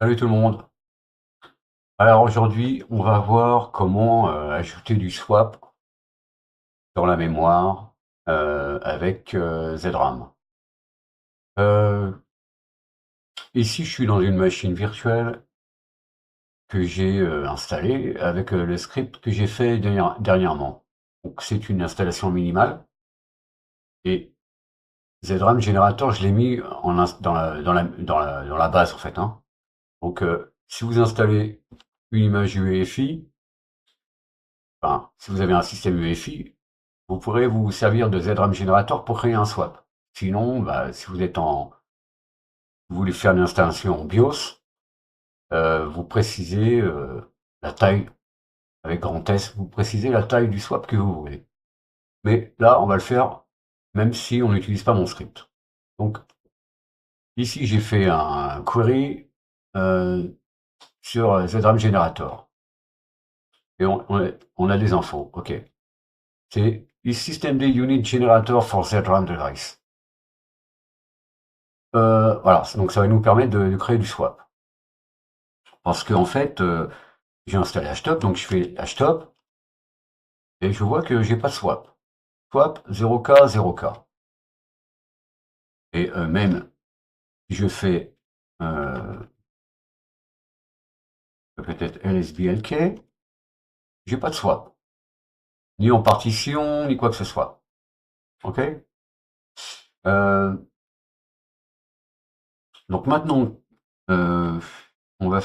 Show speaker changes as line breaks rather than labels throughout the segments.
Salut tout le monde. Alors aujourd'hui, on va voir comment ajouter du swap dans la mémoire avec ZRAM. Euh, Ici, je suis dans une machine virtuelle que j'ai installée avec le script que j'ai fait dernièrement. Donc c'est une installation minimale et ZRAM Generator, je l'ai mis dans la base en fait, hein. Donc si vous installez une image UEFI, enfin, si vous avez un système UEFI, vous pourrez vous servir de ZRAM Generator pour créer un swap. Sinon, bah, si vous voulez faire une installation en BIOS, vous précisez la taille, avec grand S, vous précisez la taille du swap que vous voulez. Mais là, on va le faire même si on n'utilise pas mon script. Donc, ici, j'ai fait un query euh, sur ZRAM Generator. Et on a des infos, ok. C'est Is systemd unit generator for ZRAM device. Voilà, donc ça va nous permettre de créer du swap. Parce qu'en fait, j'ai installé Htop, donc je fais Htop, et je vois que j'ai pas de swap. Swap 0K, 0K. Et même si je fais peut-être LSBLK, j'ai pas de swap. Ni en partition, ni quoi que ce soit. Ok. Euh, donc maintenant, euh, on va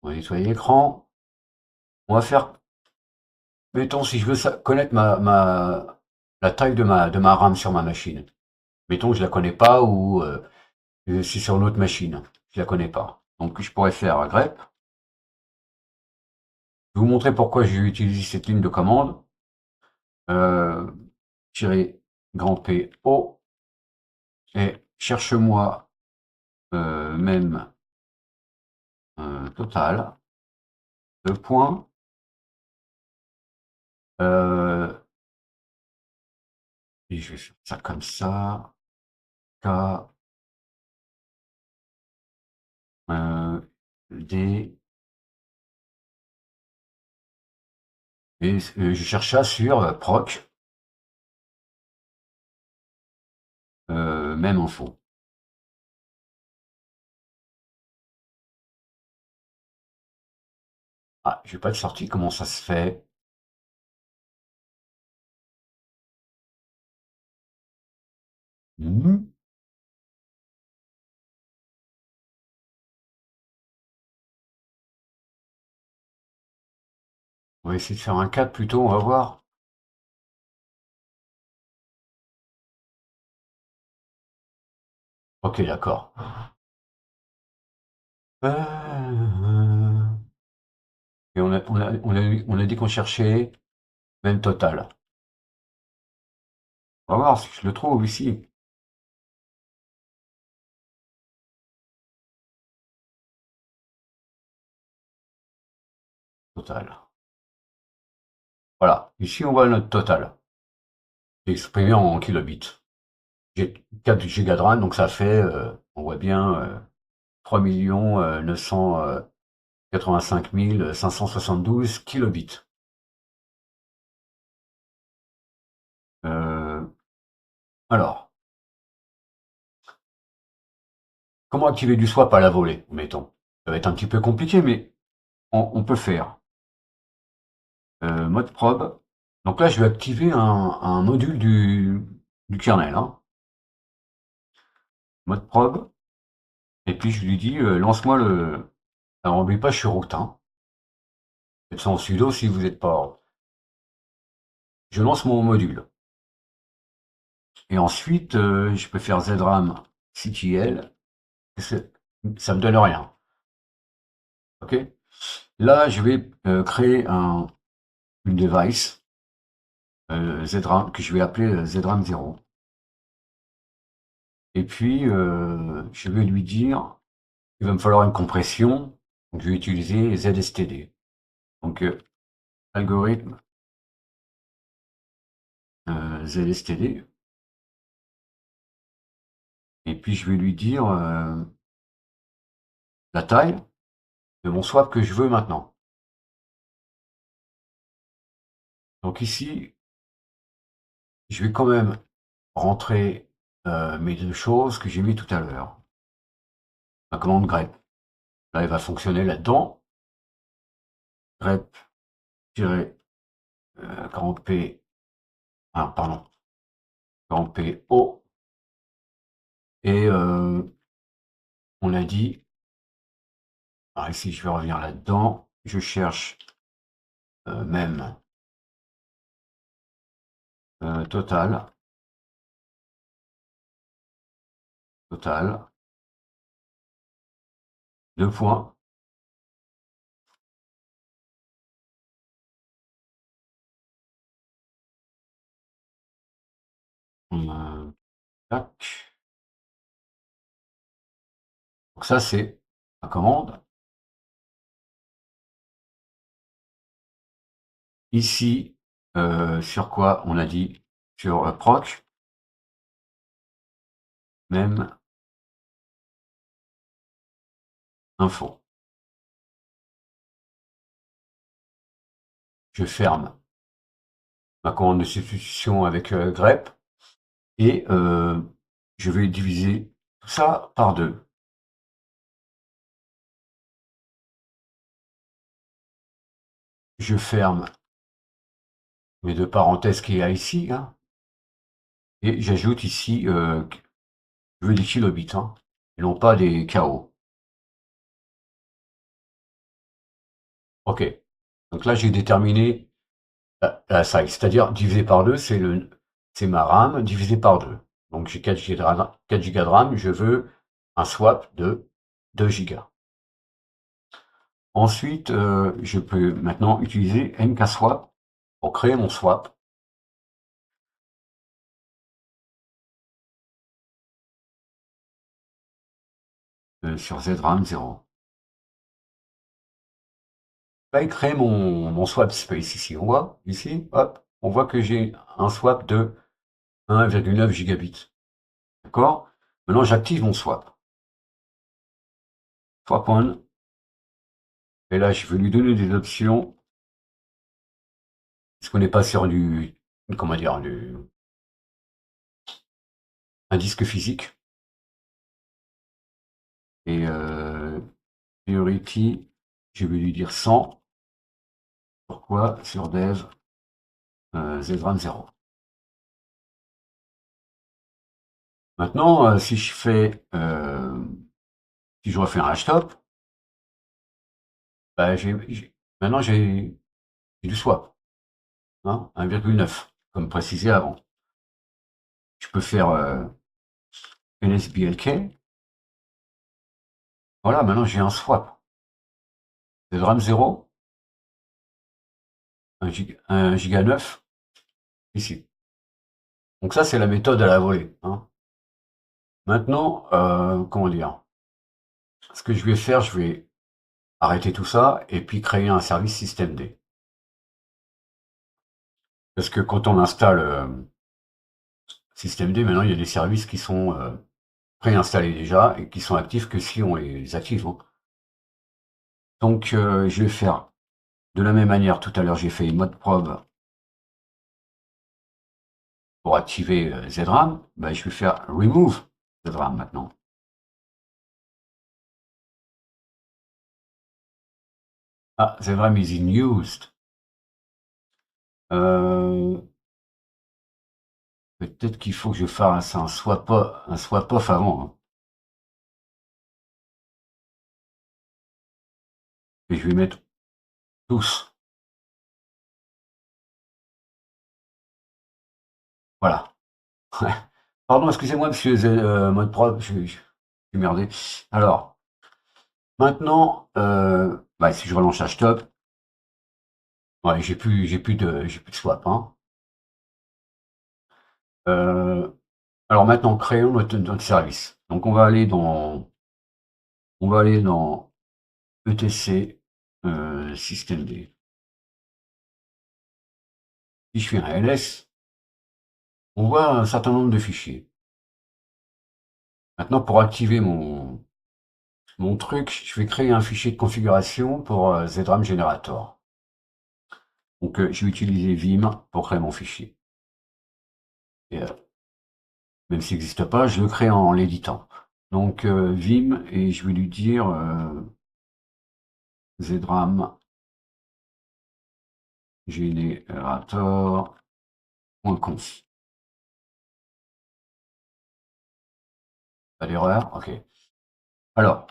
nettoyer l'écran. On va faire, mettons, si je veux connaître la taille de ma RAM sur ma machine. Mettons que je la connais pas ou c'est sur une autre machine. Je la connais pas. Donc je pourrais faire grep. Je vais vous montrer pourquoi j'ai utilisé cette ligne de commande. Euh, tirer grand P O et cherche-moi même total. Deux points. Euh, et je vais faire ça comme ça. K D et je cherche ça sur proc. Même info. Ah, j'ai pas de sortie. Comment ça se fait? Hmm. On va essayer de faire un 4 plutôt, on va voir. Ok, d'accord. Et on a dit qu'on cherchait même total. On va voir si je le trouve ici. Total. Voilà. Ici, on voit notre total. Exprimé en kilobits. J'ai 4 gigas de RAM, donc ça fait, on voit bien, 3 985 572 kilobits. Euh, alors, comment activer du swap à la volée, mettons? Ça va être un petit peu compliqué, mais on peut faire. Mode probe. Donc là, je vais activer un module du kernel, hein. Mode probe. Et puis je lui dis, lance-moi le. Alors n'oublie pas, je suis root, hein. Faites ça en sudo si vous n'êtes pas. Je lance mon module. Et ensuite, je peux faire ZRAM CTL. Ça me donne rien. Ok. Là, je vais créer une device ZRAM que je vais appeler ZRAM 0. Et puis, je vais lui dire, il va me falloir une compression. Donc, je vais utiliser ZSTD. Donc, algorithme ZSTD. Et puis, je vais lui dire la taille. de mon swap que je veux maintenant. Donc ici, je vais quand même rentrer mes deux choses que j'ai mis tout à l'heure. La commande grep. Là, elle va fonctionner là-dedans. Grep, 40p, ah, pardon, 40p haut. Et on a dit, alors ici, je vais revenir là-dedans. Je cherche même total, deux points. Tac. Donc ça, c'est la commande. Ici, sur quoi on a dit? Sur proc, même info. Je ferme ma commande de substitution avec grep et je vais diviser tout ça par 2. Je ferme mes deux parenthèses qu'il y a ici, hein, et j'ajoute ici, je veux des kilobits, hein, et non pas des KO. OK. Donc là, j'ai déterminé la size, c'est-à-dire divisé par 2, c'est ma RAM divisé par 2. Donc j'ai 4 Go de RAM, je veux un swap de 2 Go. Ensuite, je peux maintenant utiliser mkswap pour créer mon swap. Sur ZRAM 0. Là, il crée mon swap space ici. On voit ici, hop, on voit que j'ai un swap de 1,9 gigabits. D'accord? Maintenant, j'active mon swap. Swap on. Et là, je vais lui donner des options. Parce qu'on n'est pas sur comment dire, un disque physique. Et priority, je vais lui dire 100. Pourquoi? Sur dev, ZRAM 0. Maintenant, si je refais un hashtop, bah, maintenant j'ai du swap, hein, 1,9, comme précisé avant. Je peux faire NSBLK. Voilà, maintenant j'ai un swap. ZRAM 0, 1 giga 9, ici. Donc ça, c'est la méthode à la volée, hein. Maintenant, comment dire? Ce que je vais faire, je vais arrêter tout ça et puis créer un service systemd. Parce que quand on installe systemd, maintenant il y a des services qui sont préinstallés déjà et qui sont actifs que si on les active, hein. Donc je vais faire de la même manière. Tout à l'heure, j'ai fait mode probe pour activer ZRAM. Ben, je vais faire remove ZRAM maintenant. Ah, ZRAM is in used. Peut-être qu'il faut que je fasse un swap off avant, hein. Et je vais mettre tous. Voilà. Pardon, excusez-moi, monsieur mode probe, je suis merdé. Alors, maintenant, bah, si je relance HTOP, ouais, j'ai plus de swap, hein. Alors maintenant, créons notre service. Donc on va aller dans ETC systemd. Si je fais un ls, on voit un certain nombre de fichiers. Maintenant, pour activer mon truc, je vais créer un fichier de configuration pour ZRAM Generator. Donc, je vais utiliser Vim pour créer mon fichier. Et, même s'il n'existe pas, je le crée en l'éditant. Donc, Vim, et je vais lui dire ZRAM Generator.conf. Pas d'erreur? Ok. Alors,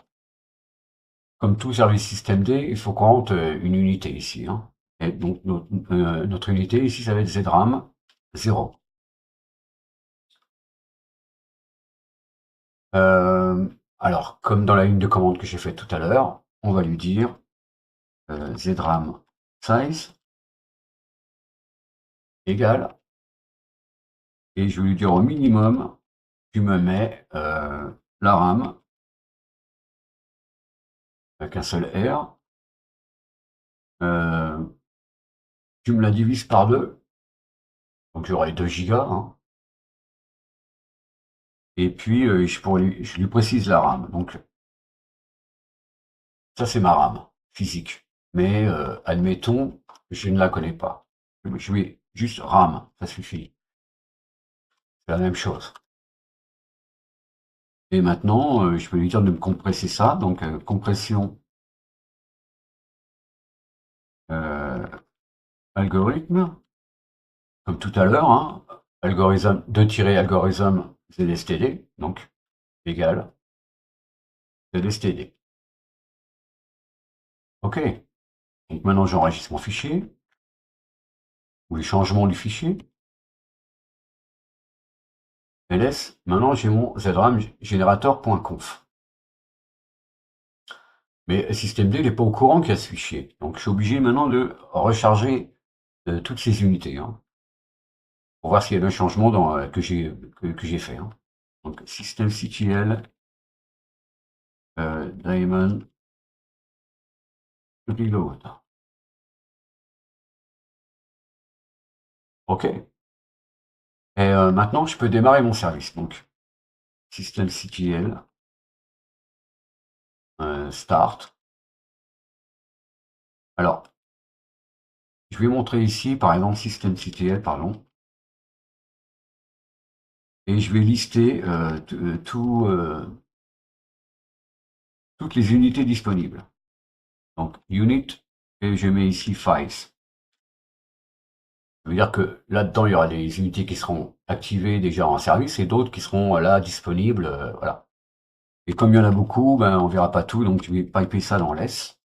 comme tout service systemd, il faut qu'on rentre une unité ici, hein. Et donc, notre unité ici, ça va être ZRAM 0. Alors, comme dans la ligne de commande que j'ai faite tout à l'heure, on va lui dire ZRAM size égale, et je vais lui dire au minimum, tu me mets la RAM avec un seul R, tu me la divises par 2, donc j'aurai 2 gigas, hein. Et puis je lui précise la RAM. Donc ça c'est ma RAM physique. Mais admettons, je ne la connais pas. Je vais juste RAM, ça suffit. C'est la même chose. Et maintenant, je peux lui dire de me compresser ça. Donc compression algorithme, comme tout à l'heure, hein, algorithme 2-algorithme ZSTD, donc égal ZSTD. OK. Donc maintenant j'enregistre mon fichier, ou les changements du fichier. ls, maintenant j'ai mon ZRAM generator.conf. Mais systemd n'est pas au courant qu'il y a ce fichier. Donc je suis obligé maintenant de recharger toutes ces unités, hein, pour voir s'il y a un changement que j'ai fait, hein. Donc systemctl daemon reload. OK. Et maintenant je peux démarrer mon service. Donc systemctl start. Alors, je vais montrer ici, par exemple, systemctl, pardon, et je vais lister toutes les unités disponibles. Donc, unit, et je mets ici files. Ça veut dire que là-dedans, il y aura des unités qui seront activées déjà en service et d'autres qui seront là disponibles, voilà. Et comme il y en a beaucoup, ben, on verra pas tout, donc je vais piper ça dans less.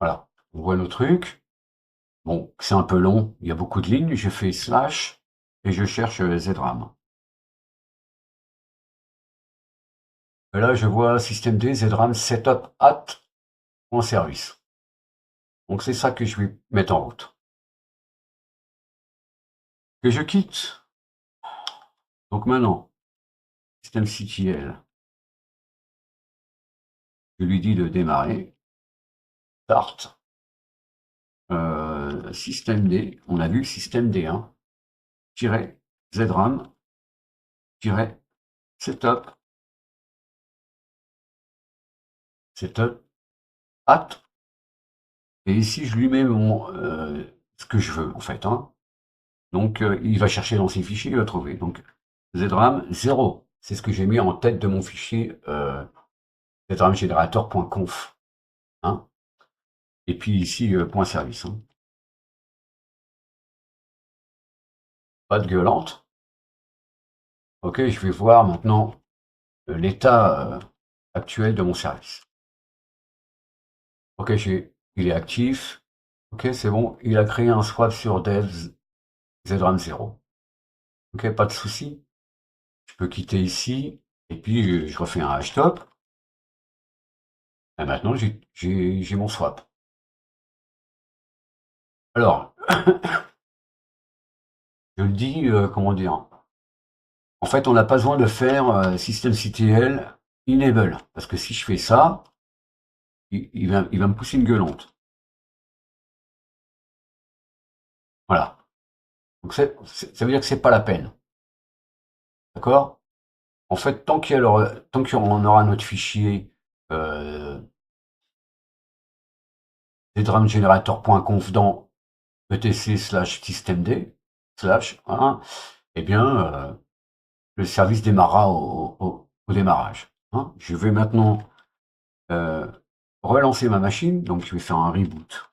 Voilà, on voit le truc. Bon, c'est un peu long, il y a beaucoup de lignes, je fais slash et je cherche ZRAM. Et là, je vois systemd ZRAM setup at en service. Donc c'est ça que je vais mettre en route. Que je quitte. Donc maintenant, systemctl, je lui dis de démarrer. Start. Systemd, on a vu systemd, hein, ZRAM, setup, setup, at, et ici je lui mets ce que je veux en fait, hein. Donc il va chercher dans ses fichiers, il va trouver. Donc ZRAM 0, c'est ce que j'ai mis en tête de mon fichier ZRAMgenerator.conf, hein. Et puis ici point service, hein. Pas de gueulante. Ok, je vais voir maintenant l'état actuel de mon service. Ok, il est actif. Ok, c'est bon. Il a créé un swap sur dev ZRAM 0. Ok, pas de souci. Je peux quitter ici. Et puis, je refais un hashtop. Et maintenant, j'ai mon swap. Alors, je le dis, comment dire. En fait, on n'a pas besoin de faire systemctl enable. Parce que si je fais ça, il va me pousser une gueulante. Voilà. Donc ça veut dire que c'est pas la peine. D'accord? En fait, tant qu'on aura notre fichier zdramgenerator.conf dans etc/systemd slash, voilà, eh bien, le service démarrera au démarrage. Hein. Je vais maintenant relancer ma machine, donc je vais faire un reboot.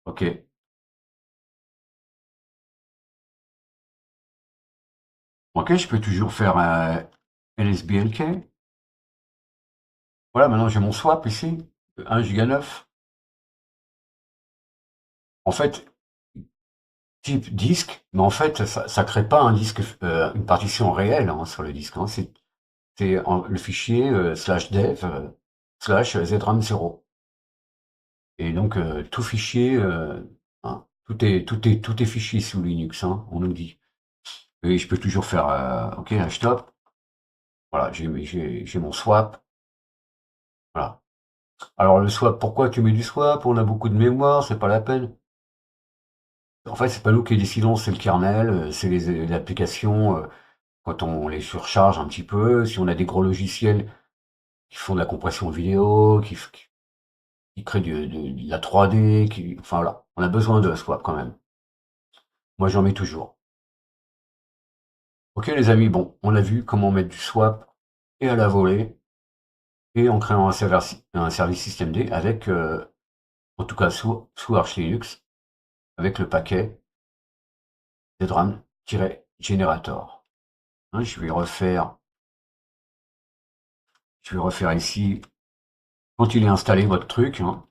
OK. OK, je peux toujours faire LSBLK. Voilà, maintenant j'ai mon swap ici, 1 giga 9. En fait, type disque, mais en fait, ça crée pas un disque, une partition réelle hein, sur le disque. Hein. C'est le fichier /dev /ZRAM 0. Et donc, tout fichier, hein, tout est fichier sous Linux, hein, on nous dit. Et je peux toujours faire OK, htop. Voilà, j'ai mon swap. Voilà. Alors le swap, pourquoi tu mets du swap? On a beaucoup de mémoire, c'est pas la peine. En fait, c'est pas nous qui décidons, c'est le kernel, c'est les applications, quand on les surcharge un petit peu, si on a des gros logiciels qui font de la compression vidéo, qui créent de la 3D, enfin voilà, on a besoin de swap quand même. Moi, j'en mets toujours. Ok les amis, bon, on a vu comment mettre du swap et à la volée, et en créant un service systemd avec, en tout cas sous Arch Linux, avec le paquet zdram-generator. Hein, je vais refaire ici, quand il est installé votre truc, hein,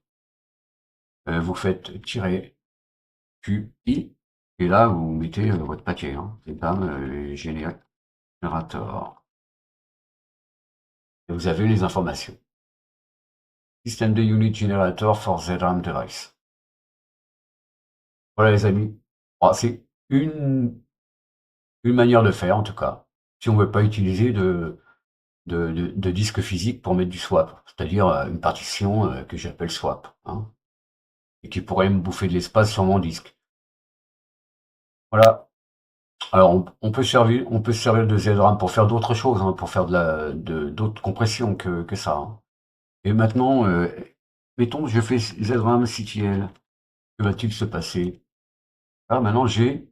vous faites -QI, et là vous mettez votre paquet, hein, zdram-generator. Et vous avez les informations. Systemd unit generator for ZRAM device. Voilà les amis. Oh, c'est une manière de faire en tout cas, si on ne veut pas utiliser de disque physique pour mettre du swap, c'est-à-dire une partition que j'appelle swap, hein, et qui pourrait me bouffer de l'espace sur mon disque. Voilà. Alors on peut se servir de ZRAM pour faire d'autres choses, hein, pour faire d'autres compressions que ça. Hein. Et maintenant, mettons je fais ZRAM CTL, que va-t-il se passer? Là maintenant j'ai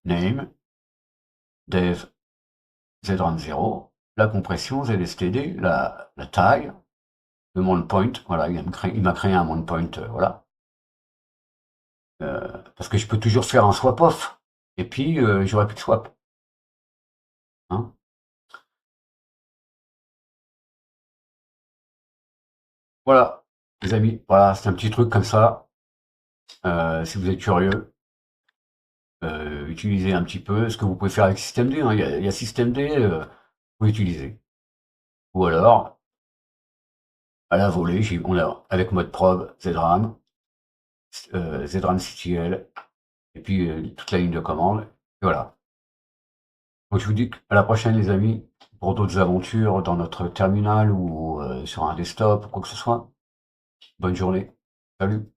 name, dev, ZRAM 0, la compression, ZSTD, la taille, le mount point, voilà, il m'a créé un mount point, voilà. Parce que je peux toujours faire un swap off, et puis j'aurai plus de swap. Hein. Voilà, les amis, voilà, c'est un petit truc comme ça. Si vous êtes curieux, utilisez un petit peu ce que vous pouvez faire avec systemd. Hein. Il y a systemd, vous pouvez utiliser. Ou alors, à la volée, avec mode probe, ZRAM, ZRAM CTL, et puis toute la ligne de commande. Et voilà. Donc je vous dis à la prochaine les amis, pour d'autres aventures dans notre terminal ou sur un desktop ou quoi que ce soit. Bonne journée. Salut.